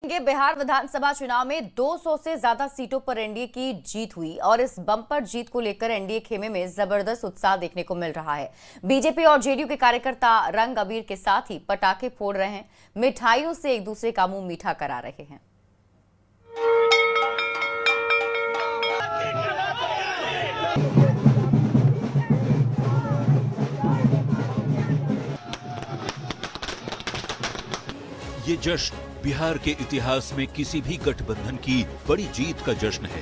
ये बिहार विधानसभा चुनाव में 200 से ज्यादा सीटों पर एनडीए की जीत हुई और इस बम्पर जीत को लेकर एनडीए खेमे में जबरदस्त उत्साह देखने को मिल रहा है। बीजेपी और जेडीयू के कार्यकर्ता रंग अबीर के साथ ही पटाखे फोड़ रहे हैं, मिठाइयों से एक दूसरे का मुंह मीठा करा रहे हैं। ये जश्न बिहार के इतिहास में किसी भी गठबंधन की बड़ी जीत का जश्न है।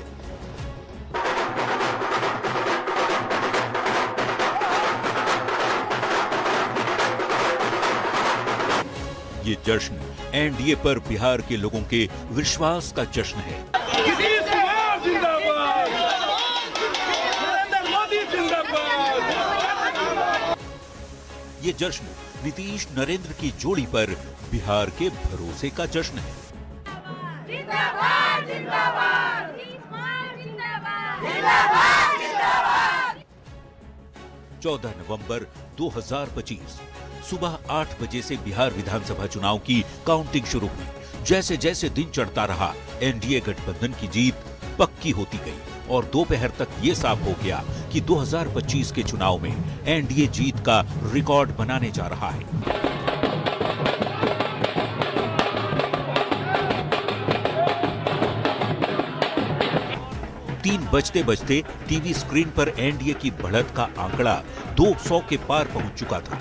ये जश्न एनडीए पर बिहार के लोगों के विश्वास का जश्न है। ये जश्न नीतीश नरेंद्र की जोड़ी पर बिहार के भरोसे का जश्न है। जिंदाबाद, जिंदाबाद, जिंदाबाद। 14 नवंबर 2025 सुबह 8 बजे से बिहार विधानसभा चुनाव की काउंटिंग शुरू हुई। जैसे जैसे दिन चढ़ता रहा, एनडीए गठबंधन की जीत पक्की होती गई और दोपहर तक ये साफ हो गया कि 2025 के चुनाव में एनडीए जीत का रिकॉर्ड बनाने जा रहा है। तीन बजते बजते टीवी स्क्रीन पर एनडीए की बढ़त का आंकड़ा 200 के पार पहुंच चुका था।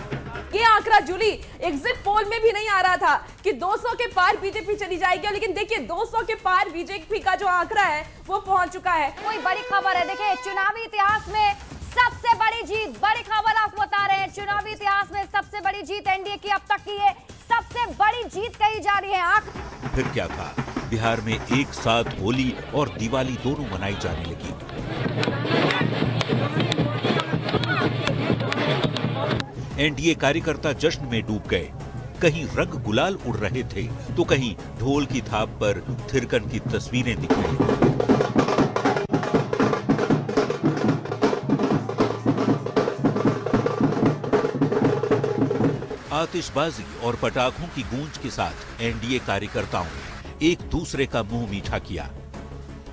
ये आंकड़ा जूली एग्जिट पोल में भी नहीं आ रहा था कि 200 के पार बीजेपी चली जाएगी, लेकिन देखिए 200 के पार बीजेपी का जो आंकड़ा है वो पहुंच चुका है। कोई बड़ी खबर है, देखिए चुनावी इतिहास में सबसे बड़ी जीत, बड़ी खबर आपको बता रहे हैं। चुनावी इतिहास में सबसे बड़ी जीत एनडीए की अब तक की है, सबसे बड़ी जीत कही जा रही है। फिर क्या था, बिहार में एक साथ होली और दिवाली दोनों मनाई जाने लगी। एनडीए कार्यकर्ता जश्न में डूब गए। कहीं रंग गुलाल उड़ रहे थे तो कहीं ढोल की थाप पर थिरकन की तस्वीरें दिख रही। आतिशबाजी और पटाखों की गूंज के साथ एनडीए कार्यकर्ताओं ने एक दूसरे का मुंह मीठा किया।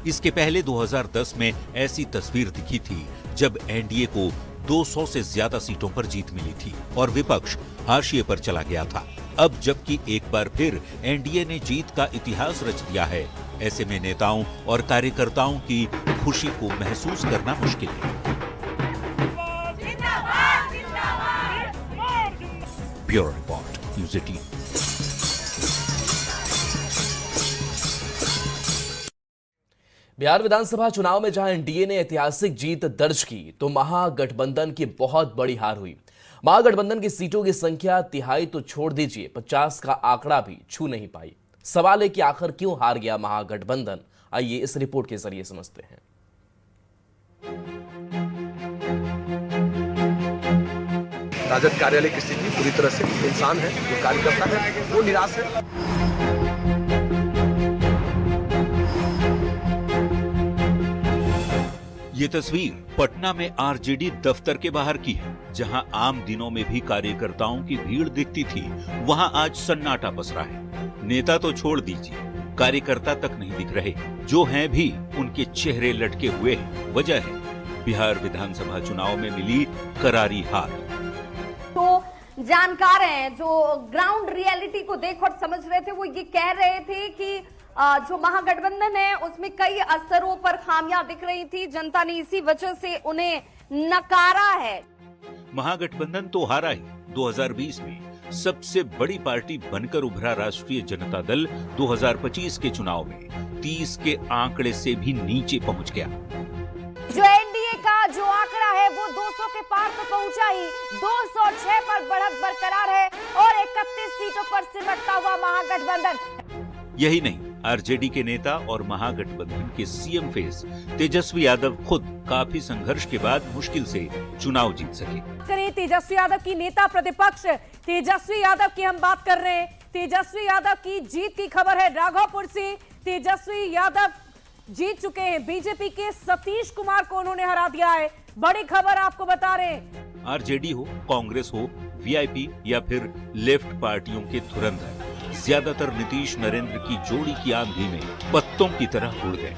इसके पहले 2010 में ऐसी तस्वीर दिखी थी जब एनडीए को 200 से ज्यादा सीटों पर जीत मिली थी और विपक्ष हाशिए पर चला गया था। अब जबकि एक बार फिर एनडीए ने जीत का इतिहास रच दिया है, ऐसे में नेताओं और कार्यकर्ताओं की खुशी को महसूस करना मुश्किल है। Bureau report, news 18। बिहार विधानसभा चुनाव में जहां एनडीए ने ऐतिहासिक जीत दर्ज की, तो महागठबंधन की बहुत बड़ी हार हुई। महागठबंधन की सीटों की संख्या तिहाई तो छोड़ दीजिए, 50 का आंकड़ा भी छू नहीं पाई। सवाल है कि आखिर क्यों हार गया महागठबंधन? आइए इस रिपोर्ट के जरिए समझते हैं। राजद कार्यालय की स्थिति पूरी तरह से इंसान है, जो कार्यकर्ता है वो निराश है। ये तस्वीर पटना में आरजेडी दफ्तर के बाहर की है, जहां आम दिनों में भी कार्यकर्ताओं की भीड़ दिखती थी, वहां आज सन्नाटा पसरा है। नेता तो छोड़ दीजिए, कार्यकर्ता तक नहीं दिख रहे। जो हैं भी उनके चेहरे लटके हुए हैं। वजह है बिहार विधानसभा चुनाव में मिली करारी हार। तो जानकार हैं जो ग्राउंड रियलिटी को देख और समझ रहे थे, वो ये कह रहे थे कि जो महागठबंधन है उसमें कई स्तरों पर खामियां दिख रही थी, जनता ने इसी वजह से उन्हें नकारा है। महागठबंधन तो हारा ही। 2020 में सबसे बड़ी पार्टी बनकर उभरा राष्ट्रीय जनता दल 2025 के चुनाव में 30 के आंकड़े से भी नीचे पहुंच गया। जो एनडीए का जो आंकड़ा है वो 200 के पार तो पहुंचा ही, 206 पर बढ़त बरकरार है और 31 सीटों पर सिमटता हुआ महागठबंधन। यही नहीं, आरजेडी के नेता और महागठबंधन के सीएम फेस तेजस्वी यादव खुद काफी संघर्ष के बाद मुश्किल से चुनाव जीत सके। करें तेजस्वी यादव की नेता प्रतिपक्ष तेजस्वी यादव की हम बात कर रहे हैं। तेजस्वी यादव की जीत की खबर है राघोपुर से। तेजस्वी यादव जीत चुके हैं, बीजेपी के सतीश कुमार को उन्होंने हरा दिया है। बड़ी खबर आपको बता रहे हैं। आरजेडी हो, कांग्रेस हो, वीआईपी या फिर लेफ्ट पार्टियों के धुरंधर ज्यादातर नीतीश नरेंद्र की जोड़ी की आंधी में पत्तों की तरह उड़ गए।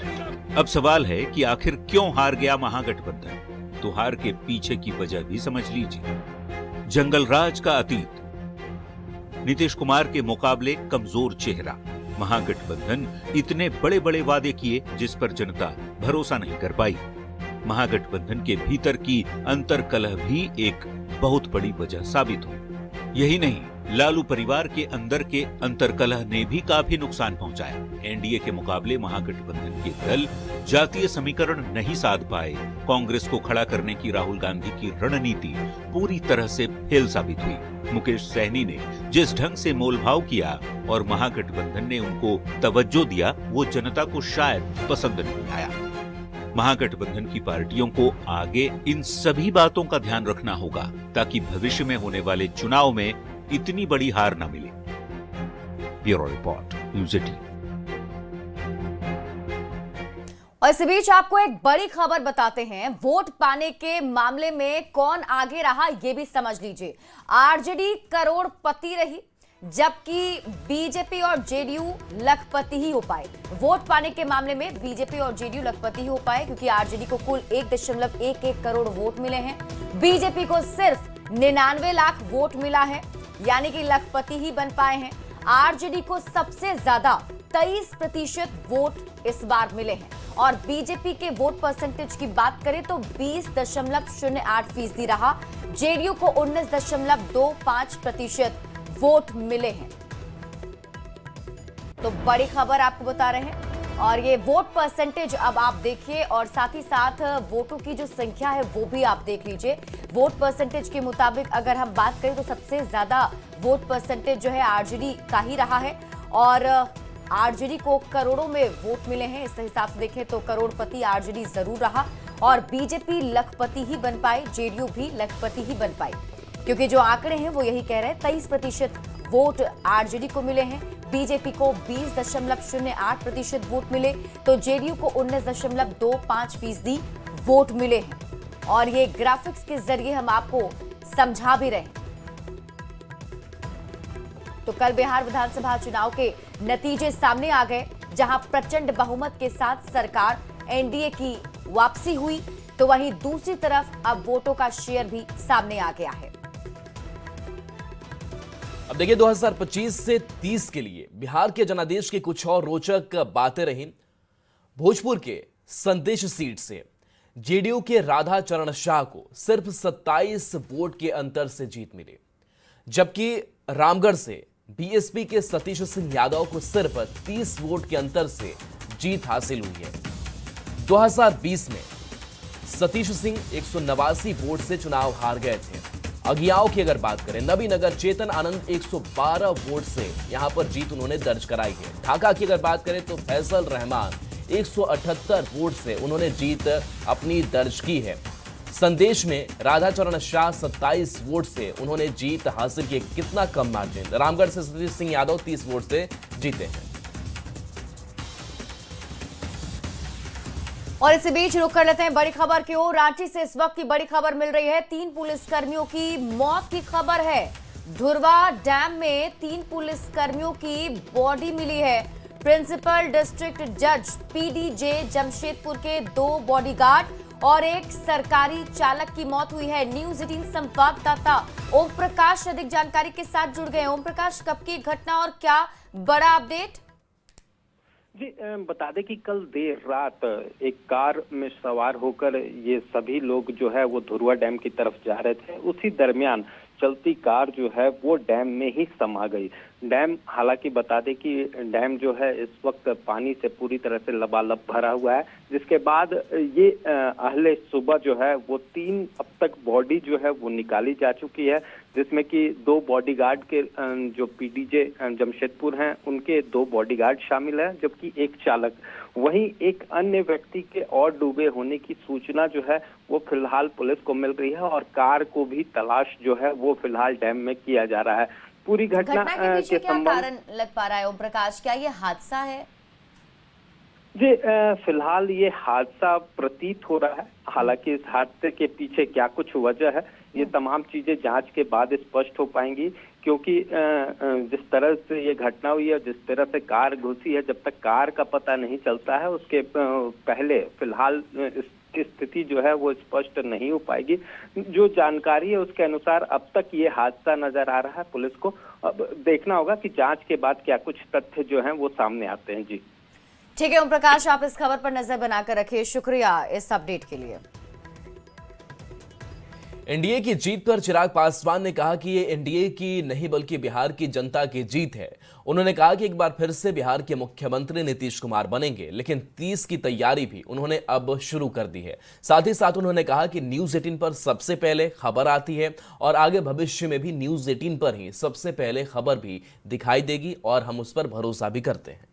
अब सवाल है कि आखिर क्यों हार गया महागठबंधन? तो हार के पीछे की वजह भी समझ लीजिए। जंगल राज का अतीत, नीतीश कुमार के मुकाबले कमजोर चेहरा, महागठबंधन इतने बड़े बड़े वादे किए जिस पर जनता भरोसा नहीं कर पाई। महागठबंधन के भीतर की अंतर्कलह भी एक बहुत बड़ी वजह साबित हुई। यही नहीं, लालू परिवार के अंदर के अंतर्कलह ने भी काफी नुकसान पहुंचाया। एनडीए के मुकाबले महागठबंधन के दल जातीय समीकरण नहीं साध पाए। कांग्रेस को खड़ा करने की राहुल गांधी की रणनीति पूरी तरह से फेल साबित हुई। मुकेश सहनी ने जिस ढंग से मोलभाव किया और महागठबंधन ने उनको तवज्जो दिया, वो जनता को शायद पसंद नहीं आया। महागठबंधन की पार्टियों को आगे इन सभी बातों का ध्यान रखना होगा ताकि भविष्य में होने वाले चुनाव में इतनी बड़ी हार न मिले। Bureau report, news 18। और इस बीच आपको एक बड़ी खबर बताते हैं। वोट पाने के मामले में कौन आगे रहा ये भी समझ लीजिए। आरजेडी करोड़पति रही, जबकि बीजेपी और जेडीयू लखपति ही हो पाए। वोट पाने के मामले में बीजेपी और जेडीयू लखपति ही हो पाए क्योंकि आरजेडी को कुल 1.11 करोड़ वोट मिले हैं, बीजेपी को सिर्फ 99 लाख वोट मिला है, यानी कि लखपति ही बन पाए हैं। आरजेडी को सबसे ज्यादा 23% वोट इस बार मिले हैं और बीजेपी के वोट परसेंटेज की बात करें तो 20.08% रहा। जेडीयू को 19.25% वोट मिले हैं। तो बड़ी खबर आपको बता रहे हैं और ये वोट परसेंटेज अब आप देखिए और साथ ही साथ वोटों की जो संख्या है वो भी आप देख लीजिए। वोट परसेंटेज के मुताबिक अगर हम बात करें तो सबसे ज्यादा वोट परसेंटेज जो है आरजेडी का ही रहा है और आरजेडी को करोड़ों में वोट मिले हैं। इस हिसाब से देखें तो करोड़पति आरजेडी जरूर रहा और बीजेपी लखपति ही बन पाई, जेडीयू भी लखपति ही बन पाई क्योंकि जो आंकड़े हैं वो यही कह रहे हैं। 23% वोट आरजेडी को मिले हैं, बीजेपी को 20.08% वोट मिले तो जेडीयू को 19.25% वोट मिले हैं और ये ग्राफिक्स के जरिए हम आपको समझा भी रहे हैं। तो कल बिहार विधानसभा चुनाव के नतीजे सामने आ गए, जहां प्रचंड बहुमत के साथ सरकार एनडीए की वापसी हुई, तो वहीं दूसरी तरफ अब वोटों का शेयर भी सामने आ गया है। अब देखिए 2025 से 30 के लिए बिहार के जनादेश की कुछ और रोचक बातें रहीं। भोजपुर के संदेश सीट से जेडीयू के राधा चरण शाह को सिर्फ 27 वोट के अंतर से जीत मिली, जबकि रामगढ़ से बीएसपी के सतीश सिंह यादव को सिर्फ 30 वोट के अंतर से जीत हासिल हुई है। 2020 में सतीश सिंह 189 वोट से चुनाव हार गए थे। अगियाओं की अगर बात करें, नबीनगर चेतन आनंद 112 वोट से यहां पर जीत उन्होंने दर्ज कराई है। ढाका की अगर बात करें तो फैसल रहमान 178 वोट से उन्होंने जीत अपनी दर्ज की है। संदेश में राधा चरण शाह 27 वोट से उन्होंने जीत हासिल की। कितना कम मार्जिन, रामगढ़ से सतीश सिंह यादव 30 वोट से जीते हैं। और इसी बीच रुक कर लेते हैं बड़ी खबर की ओर। रांची से इस वक्त की बड़ी खबर मिल रही है, 3 पुलिसकर्मियों की मौत की खबर है। धुरवा डैम में 3 पुलिसकर्मियों की बॉडी मिली है। प्रिंसिपल डिस्ट्रिक्ट जज पीडीजे जमशेदपुर के 2 बॉडीगार्ड और एक सरकारी चालक की मौत हुई है। न्यूज़ 18 संवाददाता ओम प्रकाश अधिक जानकारी के साथ जुड़ गए। ओम प्रकाश, कब की घटना और क्या बड़ा अपडेट? जी बता दें कि कल देर रात एक कार में सवार होकर ये सभी लोग जो है वो धुरवा डैम की तरफ जा रहे थे। उसी दरमियान चलती कार जो है वो डैम में ही समा गई। डैम, हालांकि बता दें कि डैम जो है इस वक्त पानी से पूरी तरह से लबालब भरा हुआ है, जिसके बाद ये अहले सुबह जो है वो 3 अब तक बॉडी जो है वो निकाली जा चुकी है, जिसमें कि 2 बॉडीगार्ड के जो पीडीजे जमशेदपुर हैं उनके 2 बॉडीगार्ड शामिल हैं, जबकि एक चालक। वहीं एक अन्य व्यक्ति के और डूबे होने की सूचना जो है वो फिलहाल पुलिस को मिल रही है और कार को भी तलाश जो है वो फिलहाल डैम में किया जा रहा है। पूरी घटना के पीछे क्या कारण लग पा रहा है ओम प्रकाश? क्या ये हादसा है? जी फिलहाल ये हादसा प्रतीत हो रहा है। हालांकि इस हादसे के पीछे क्या कुछ वजह है, ये तमाम चीजें जांच के बाद स्पष्ट हो पाएंगी, क्योंकि जिस तरह से ये घटना हुई है, जिस तरह से कार घुसी है, जब तक कार का पता नहीं चलता है उसके पहले फिलहाल इसकी स्थिति जो है वो स्पष्ट नहीं हो पाएगी। जो जानकारी है उसके अनुसार अब तक ये हादसा नजर आ रहा है पुलिस को। अब देखना होगा कि जांच के बाद क्या कुछ तथ्य जो हैं वो सामने आते हैं। जी ठीक है ओम प्रकाश, आप इस खबर पर नजर बनाकर रखिए। शुक्रिया इस अपडेट के लिए। एनडीए की जीत पर चिराग पासवान ने कहा कि ये एनडीए की नहीं बल्कि बिहार की जनता की जीत है। उन्होंने कहा कि एक बार फिर से बिहार के मुख्यमंत्री नीतीश कुमार बनेंगे, लेकिन 30 की तैयारी भी उन्होंने अब शुरू कर दी है। साथ ही साथ उन्होंने कहा कि न्यूज 18 पर सबसे पहले खबर आती है और आगे भविष्य में भी न्यूज 18 पर ही सबसे पहले खबर भी दिखाई देगी और हम उस पर भरोसा भी करते हैं।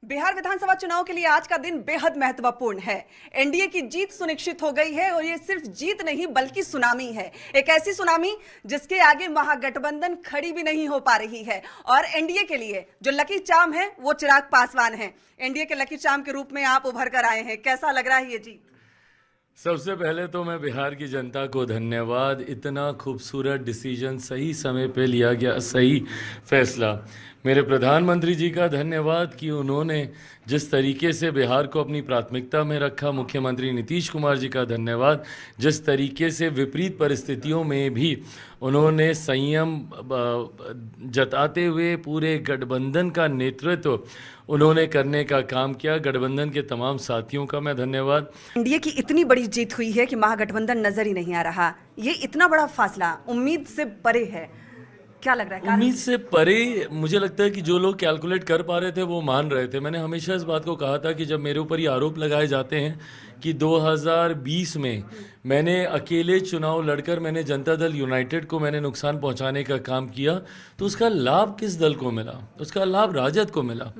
बिहार विधानसभा चुनाव के लिए आज का दिन बेहद महत्वपूर्ण है। एनडीए की जीत सुनिश्चित हो गई है और ये सिर्फ जीत नहीं बल्कि सुनामी है, एक ऐसी सुनामी जिसके आगे महागठबंधन खड़ी भी नहीं हो पा रही है। और एनडीए के लिए जो लकी चार्म है वो चिराग पासवान है। एनडीए के लकी चार्म के रूप में आप उभर कर आए हैं, कैसा लग रहा है ये जीत? सबसे पहले तो मैं बिहार की जनता को धन्यवाद, इतना खूबसूरत डिसीजन, सही समय पे लिया गया सही फैसला। मेरे प्रधानमंत्री जी का धन्यवाद कि उन्होंने जिस तरीके से बिहार को अपनी प्राथमिकता में रखा। मुख्यमंत्री नीतीश कुमार जी का धन्यवाद, जिस तरीके से विपरीत परिस्थितियों में भी उन्होंने संयम जताते हुए पूरे गठबंधन का नेतृत्व उन्होंने करने का काम किया। गठबंधन के तमाम साथियों का मैं धन्यवाद। एनडीए की इतनी बड़ी जीत हुई है कि महागठबंधन नजर ही नहीं आ रहा। ये इतना बड़ा फासला उम्मीद से परे है, क्या लग रहा है? उम्मीद से परे मुझे लगता है कि जो लोग कैलकुलेट कर पा रहे थे वो मान रहे थे। मैंने हमेशा इस बात को कहा था कि जब मेरे ऊपर ये आरोप लगाए जाते हैं कि 2020 में मैंने अकेले चुनाव लड़कर मैंने जनता दल यूनाइटेड को मैंने नुकसान पहुंचाने का काम किया, तो उसका लाभ किस दल को मिला? उसका लाभ राजद को मिला।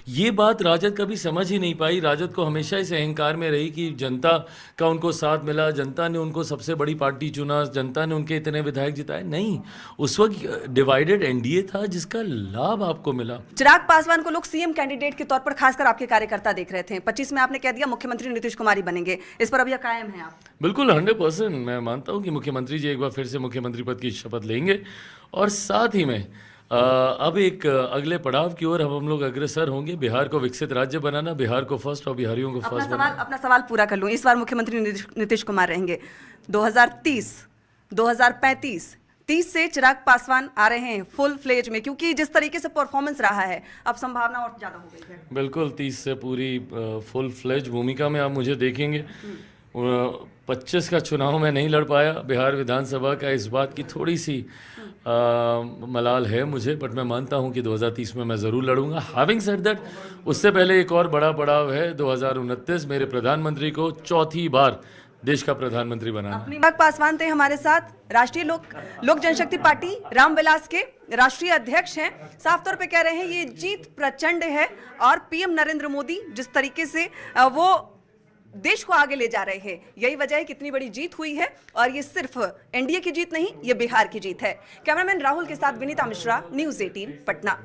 ये बात राजद कभी समझ ही नहीं पाई। राजद को हमेशा इस अहंकार में रही कि जनता का उनको साथ मिला, जनता ने उनको सबसे बड़ी पार्टी चुना, जनता ने उनके इतने विधायक जिताए। नहीं, उस वक्त डिवाइडेड एनडीए था जिसका लाभ आपको मिला। चिराग पासवान को लोग सीएम कैंडिडेट के तौर पर खासकर आपके कार्यकर्ता देख रहे थे। 25 में आपने कह दिया मुख्यमंत्री नीतीश कुमार ही बनेंगे, इस पर अभी कायम है आप? बिल्कुल 100% मैं मानता हूं कि मुख्यमंत्री जी एक बार फिर से मुख्यमंत्री पद की शपथ लेंगे और साथ ही में अब एक अगले पड़ाव की ओर हम लोग अग्रसर होंगे। बिहार को विकसित राज्य बनाना, बिहार को फर्स्ट और बिहारियों को फर्स्ट बनाना। अपना सवाल पूरा कर लूं, इस बार मुख्यमंत्री नीतीश कुमार रहेंगे। 2030, 2035, 30 से चिराग पासवान आ रहे हैं फुल फ्लेज में, क्योंकि जिस तरीके से परफॉर्मेंस रहा है अब संभावना और ज्यादा हो गई है। बिल्कुल 30 से पूरी फुल फ्लेज भूमिका में आप मुझे देखेंगे। 25 का चुनाव में नहीं लड़ पाया बिहार विधानसभा का, इस बात की थोड़ी सी मलाल है मुझे, बट मैं मानता हूं कि 2030 में मैं ज़रूर लड़ूंगा। हैविंग सेड दैट, उससे पहले एक और बड़ा पड़ाव है 2029, मेरे प्रधानमंत्री को चौथी बार देश का प्रधानमंत्री बनाना। चिराग पासवान थे हमारे साथ, राष्ट्रीय लोक जनशक्ति पार्टी रामविलास के राष्ट्रीय अध्यक्ष हैं। साफ तौर पे कह रहे हैं ये जीत प्रचंड है और पीएम नरेंद्र मोदी जिस तरीके से वो देश को आगे ले जा रहे हैं, यही वजह है कि इतनी बड़ी जीत हुई है। और ये सिर्फ एनडीए की जीत नहीं, ये बिहार की जीत है। कैमरामैन राहुल के साथ विनीता मिश्रा, न्यूज़ 18 पटना।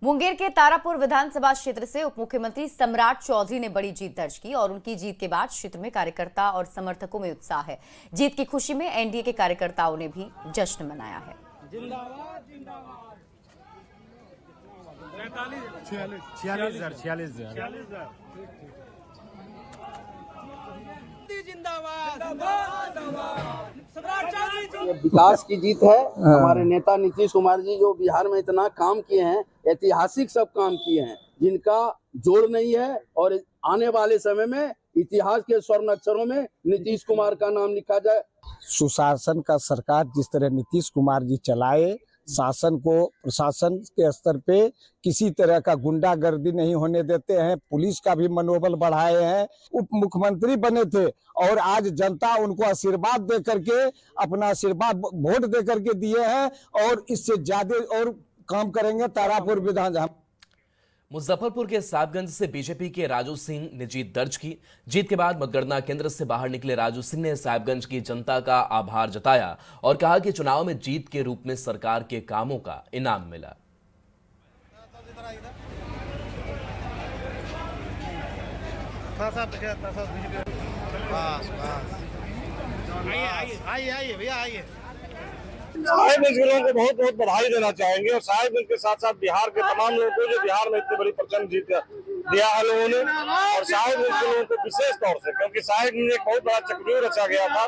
मुंगेर के तारापुर विधानसभा क्षेत्र से उप मुख्यमंत्री सम्राट चौधरी ने बड़ी जीत दर्ज की और उनकी जीत के बाद क्षेत्र में कार्यकर्ता और समर्थकों में उत्साह है। जीत की खुशी में एनडीए के कार्यकर्ताओं ने भी जश्न मनाया है। ये विकास की जीत है। हमारे नेता नीतीश कुमार जी जो बिहार में इतना काम किए हैं, ऐतिहासिक सब काम किए हैं, जिनका जोड़ नहीं है। और आने वाले समय में इतिहास के स्वर्ण अक्षरों में नीतीश कुमार का नाम लिखा जाए। सुशासन का सरकार जिस तरह नीतीश कुमार जी चलाए, शासन को प्रशासन के स्तर पे किसी तरह का गुंडागर्दी नहीं होने देते हैं, पुलिस का भी मनोबल बढ़ाए हैं। उप मुख्यमंत्री बने थे और आज जनता उनको आशीर्वाद दे करके, अपना आशीर्वाद वोट दे करके दिए हैं और इससे ज्यादा और काम करेंगे। तारापुर विधानसभा मुजफ्फरपुर के साहबगंज से बीजेपी के राजू सिंह ने जीत दर्ज की। जीत के बाद मतगणना केंद्र से बाहर निकले राजू सिंह ने साहबगंज की जनता का आभार जताया और कहा कि चुनाव में जीत के रूप में सरकार के कामों का इनाम मिला। साहिबगंज के लोगों को बहुत बहुत बधाई देना चाहेंगे और साहिबगंज के साथ साथ बिहार के तमाम लोगों को जो बिहार में इतनी बड़ी प्रचंड जीत दिया है लोगों ने, और साहिबगंज के लोगों को विशेष तौर से, क्योंकि साहिबगंज में एक बहुत बड़ा चक्रव्यूह रचा गया था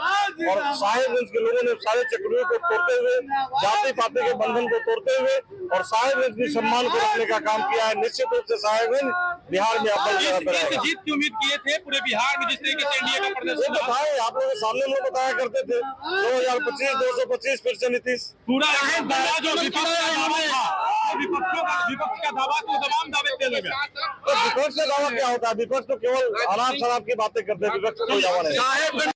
और साहिबगंज के लोगों ने सारे चक्रव्यूह को तोड़ते हुए, जाति पाति के बंधन को तोड़ते हुए और साहिबगंज के सम्मान को रखने का काम किया है। निश्चित रूप से साहिबगंज बिहार में अव्वल जगह पर है। जीत की उम्मीद किए थे पूरे बिहार में जिस तरीके से एनडीए का प्रदर्शन बताए, आप लोगों के सामने लोग बताया करते थे 2025 225 फिर से नीतीश पूरा जो विपक्ष का दावा को तमाम दावे किए लगे। तो विपक्ष का दावा क्या होता है? विपक्ष तो केवल अनाप शराब की बातें करते हैं, विपक्ष का कोई दावा नहीं।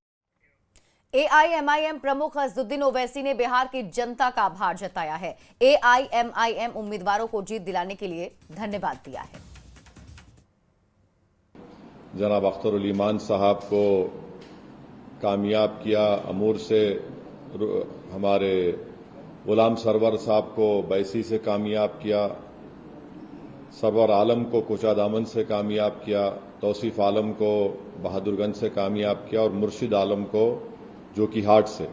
एआईएमआईएम प्रमुख असदुद्दीन ओवैसी ने बिहार की जनता का आभार जताया है। एआईएमआईएम उम्मीदवारों को जीत दिलाने के लिए धन्यवाद दिया है। जनाब अख्तर उल ईमान साहब को कामयाब किया, अमूर से हमारे गुलाम सरवर साहब को बैसी से कामयाब किया, सरवर आलम को कोचादामन से कामयाब किया, तौसीफ आलम को बहादुरगंज से कामयाब किया और मुर्शिद आलम को जोकीहाट से।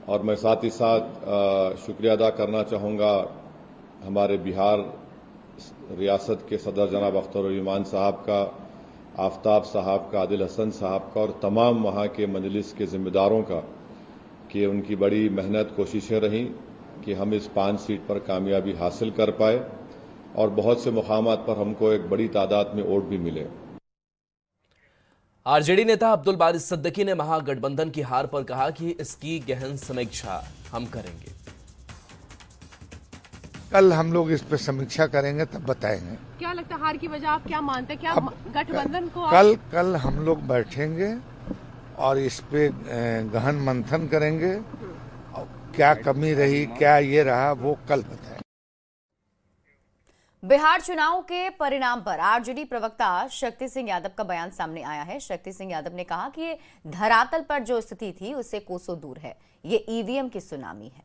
और मैं साथ ही साथ शुक्रिया अदा करना चाहूँगा हमारे बिहार रियासत के सदर जनाब अख्तर उल ईमान साहब का, आफ्ताब साहब का, आदिल हसन साहब का और तमाम वहाँ के मजलिस के जिम्मेदारों का, कि उनकी बड़ी मेहनत कोशिशें रहीं कि हम इस 5 सीट पर कामयाबी हासिल कर पाए और बहुत से मुकामात पर हमको एक बड़ी तादाद में वोट भी मिले। आरजेडी नेता अब्दुल बारिस सिद्दीकी ने महागठबंधन की हार पर कहा कि इसकी गहन समीक्षा हम करेंगे। कल हम लोग इस पर समीक्षा करेंगे, तब बताएंगे। क्या लगता है हार की वजह आप क्या मानते हैं? क्या गठबंधन को कल हम लोग बैठेंगे और इस पे गहन मंथन करेंगे, क्या कमी रही, क्या ये रहा, वो कल बताएंगे। बिहार चुनाव के परिणाम पर आरजेडी प्रवक्ता शक्ति सिंह यादव का बयान सामने आया है। शक्ति सिंह यादव ने कहा कि धरातल पर जो स्थिति थी उससे कोसों दूर है, ये ईवीएम की सुनामी है।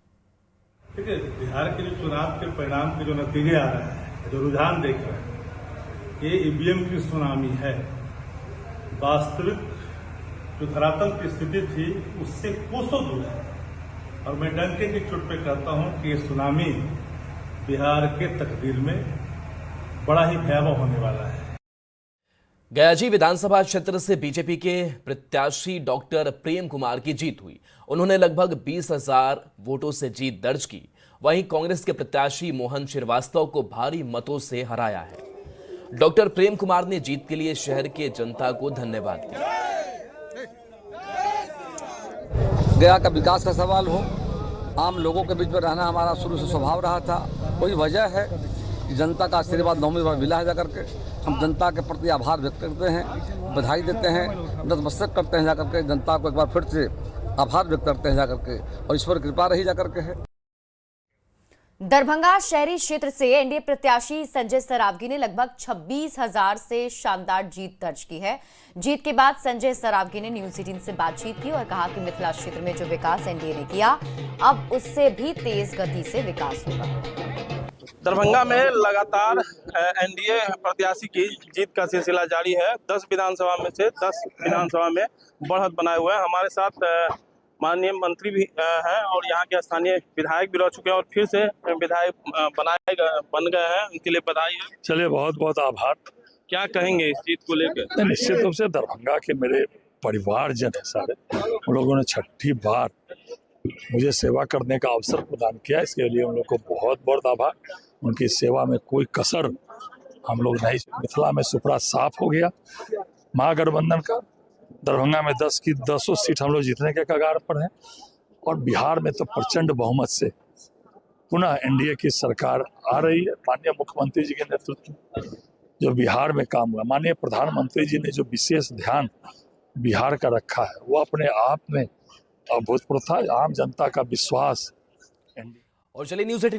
देखिए, बिहार के जो चुनाव के परिणाम के जो नतीजे आ रहे हैं, जो रुझान देख रहे हैं, ये ईवीएम की सुनामी है। वास्तविक जो धरातल की स्थिति थी उससे कोसों दूर है और मैं डंके की चोट पे कहता हूं कि ये सुनामी बिहार के तकदीर में बड़ा ही भयावह होने वाला है। गयाजी विधानसभा क्षेत्र से बीजेपी के प्रत्याशी डॉक्टर प्रेम कुमार की जीत हुई। उन्होंने लगभग 20,000 वोटों से जीत दर्ज की। वहीं कांग्रेस के प्रत्याशी मोहन श्रीवास्तव को भारी मतों से हराया है। डॉक्टर प्रेम कुमार ने जीत के लिए शहर के जनता को धन्यवाद दिया। गया का विकास का सवाल हो, आम लोगों के बीच में रहना हमारा शुरू से स्वभाव रहा था। कोई वजह है कि जनता का आशीर्वाद 9वीं बार मिला है। जाकर के हम जनता के प्रति आभार व्यक्त करते हैं, बधाई देते हैं, नतमस्तक करते हैं जाकर के, जनता को एक बार फिर से आभार व्यक्त करते हैं जाकर के, और ईश्वर कृपा रही जाकर के है। दरभंगा शहरी क्षेत्र से एनडीए प्रत्याशी संजय सरावगी ने लगभग 26,000 से शानदार जीत दर्ज की है। जीत के बाद संजय सरावगी ने न्यूज 18 से बातचीत की और कहा कि मिथिला क्षेत्र में जो विकास एनडीए ने किया, अब उससे भी तेज गति से विकास होगा। दरभंगा में लगातार एनडीए प्रत्याशी की जीत का सिलसिला जारी है। 10 विधानसभा में से 10 विधानसभा में बढ़त बनाए हुए हैं। हमारे साथ माननीय मंत्री भी हैं और यहाँ के स्थानीय विधायक भी रह चुके हैं और फिर से विधायक बन गए हैं, उनके लिए बधाई है। चलिए, बहुत बहुत आभार। क्या कहेंगे इस जीत को लेकर? निश्चित रूप से दरभंगा के मेरे परिवारजन है सारे, उन लोगों ने 6ठी बार मुझे सेवा करने का अवसर प्रदान किया, इसके लिए उन लोग को बहुत बहुत आभार। उनकी सेवा में कोई कसर हम लोग नहीं। मिथिला में सुपड़ा साफ हो गया महागठबंधन का। दरभंगा में 10 की 10 सीट हम लोग जीतने के कगार पर हैं और बिहार में तो प्रचंड बहुमत से पुनः एनडीए की सरकार आ रही है। माननीय मुख्यमंत्री जी के नेतृत्व में जो बिहार में काम हुआ, माननीय प्रधानमंत्री जी ने जो विशेष ध्यान बिहार का रखा है, वो अपने आप में अभूतपूर्व था। आम जनता का विश्वास। और चलिए न्यूज़ 18